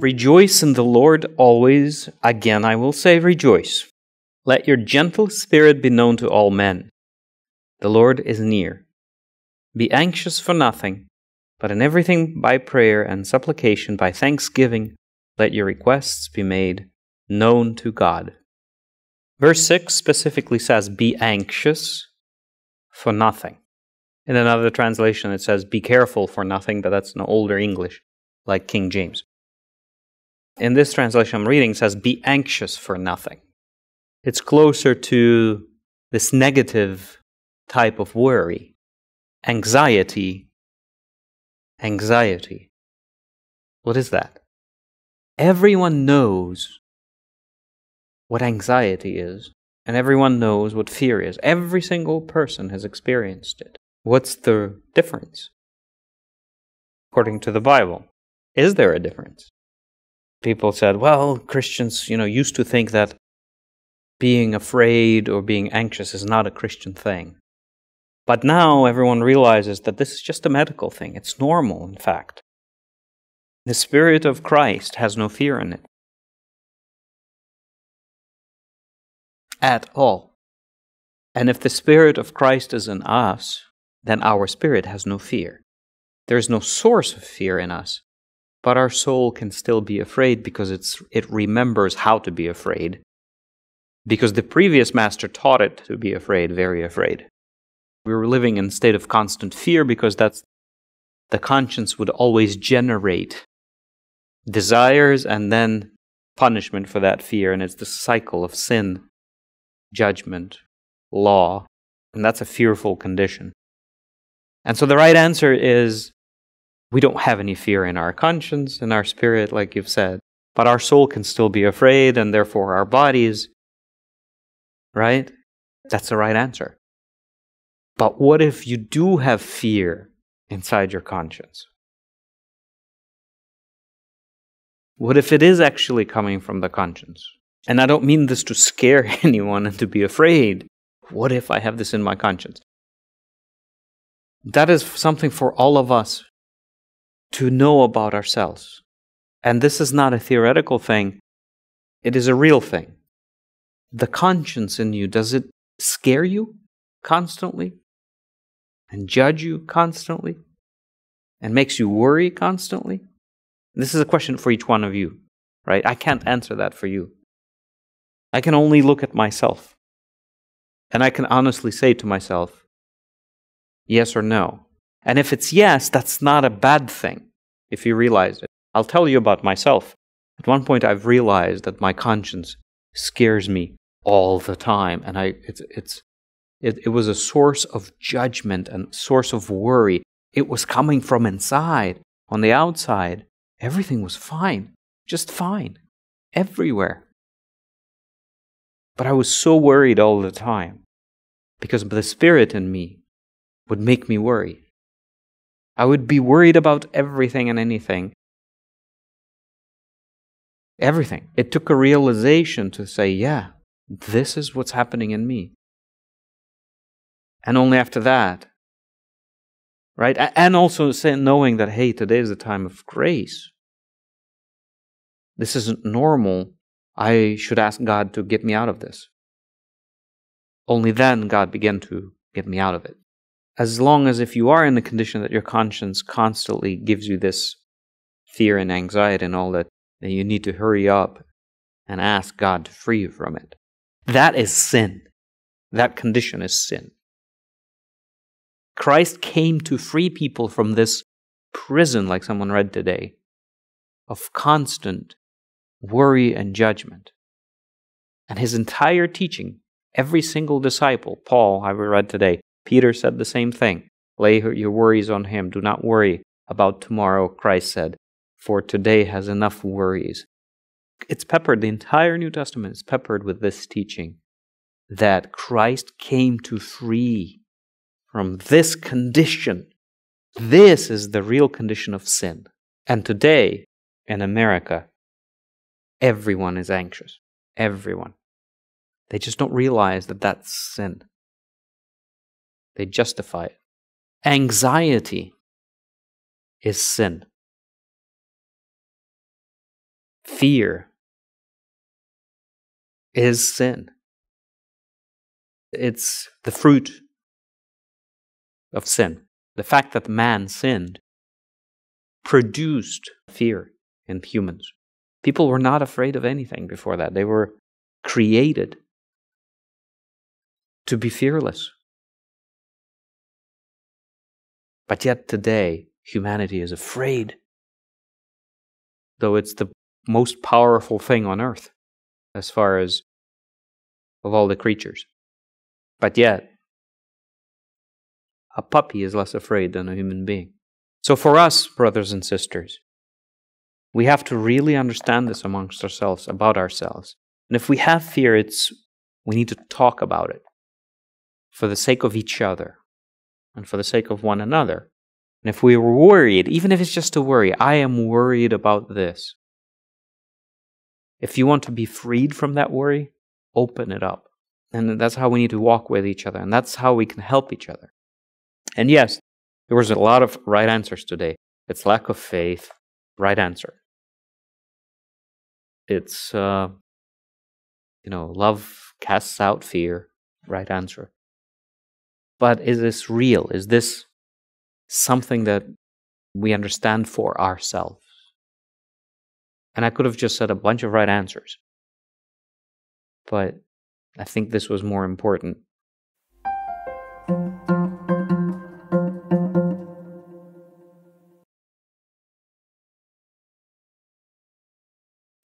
Rejoice in the Lord always. Again, I will say rejoice. Let your gentle spirit be known to all men. The Lord is near. Be anxious for nothing, but in everything by prayer and supplication, by thanksgiving, let your requests be made known to God. Verse 6 specifically says, be anxious for nothing. In another translation, it says, be careful for nothing, but that's an older English, like King James. In this translation I'm reading, it says, be anxious for nothing. It's closer to this negative type of worry. Anxiety. What is that? Everyone knows what anxiety is, and everyone knows what fear is. Every single person has experienced it. What's the difference? According to the Bible, is there a difference? People said, well, Christians, used to think that being afraid or being anxious is not a Christian thing. But now everyone realizes that this is just a medical thing. It's normal, in fact. The Spirit of Christ has no fear in it. At all. And if the Spirit of Christ is in us, then our spirit has no fear. There is no source of fear in us. But our soul can still be afraid because it remembers how to be afraid. Because the previous master taught it to be afraid, very afraid. We were living in a state of constant fear because the conscience would always generate desires and then punishment for that fear. And it's the cycle of sin, judgment, law. And that's a fearful condition. And so the right answer is, we don't have any fear in our conscience, in our spirit, like you've said. But our soul can still be afraid, and therefore our bodies, right? That's the right answer. But what if you do have fear inside your conscience? What if it is actually coming from the conscience? And I don't mean this to scare anyone and to be afraid. What if I have this in my conscience? That is something for all of us to know about ourselves. And this is not a theoretical thing. It is a real thing. The conscience in you, does it scare you constantly? And judge you constantly? And makes you worry constantly? This is a question for each one of you, right? I can't answer that for you. I can only look at myself. And I can honestly say to myself, yes or no. And if it's yes, that's not a bad thing, if you realize it. I'll tell you about myself. At one point, I've realized that my conscience scares me all the time. And it was a source of judgment and source of worry. It was coming from inside. On the outside, everything was fine. Just fine. Everywhere. But I was so worried all the time because the spirit in me would make me worry. I would be worried about everything and anything. Everything. It took a realization to say, yeah, this is what's happening in me. And only after that, right? And also knowing that, hey, today is the time of grace. This isn't normal. I should ask God to get me out of this. Only then God began to get me out of it. As long as if you are in the condition that your conscience constantly gives you this fear and anxiety and all that, then you need to hurry up and ask God to free you from it. That is sin. That condition is sin. Christ came to free people from this prison, like someone read today, of constant worry and judgment. And his entire teaching, every single disciple, Paul, I read today, Peter said the same thing. Lay your worries on him. Do not worry about tomorrow, Christ said, for today has enough worries. It's peppered, the entire New Testament is peppered with this teaching that Christ came to free from this condition. This is the real condition of sin. And today, in America, everyone is anxious. Everyone. They just don't realize that that's sin. They justify it. Anxiety is sin. fear is sin. It's the fruit of sin. The fact that man sinned produced fear in humans. People were not afraid of anything before that. They were created to be fearless. But yet today, humanity is afraid, though it's the most powerful thing on earth as far as of all the creatures. But yet, a puppy is less afraid than a human being. So for us, brothers and sisters, we have to really understand this amongst ourselves, about ourselves. And if we have fear, we need to talk about it for the sake of each other and for the sake of one another. And if we were worried, even if it's just a worry, I am worried about this. If you want to be freed from that worry, open it up. And that's how we need to walk with each other. And that's how we can help each other. And yes, there was a lot of right answers today. It's lack of faith, right answer. It's, love casts out fear, right answer. But is this real? Is this something that we understand for ourselves? And I could have just said a bunch of right answers. But I think this was more important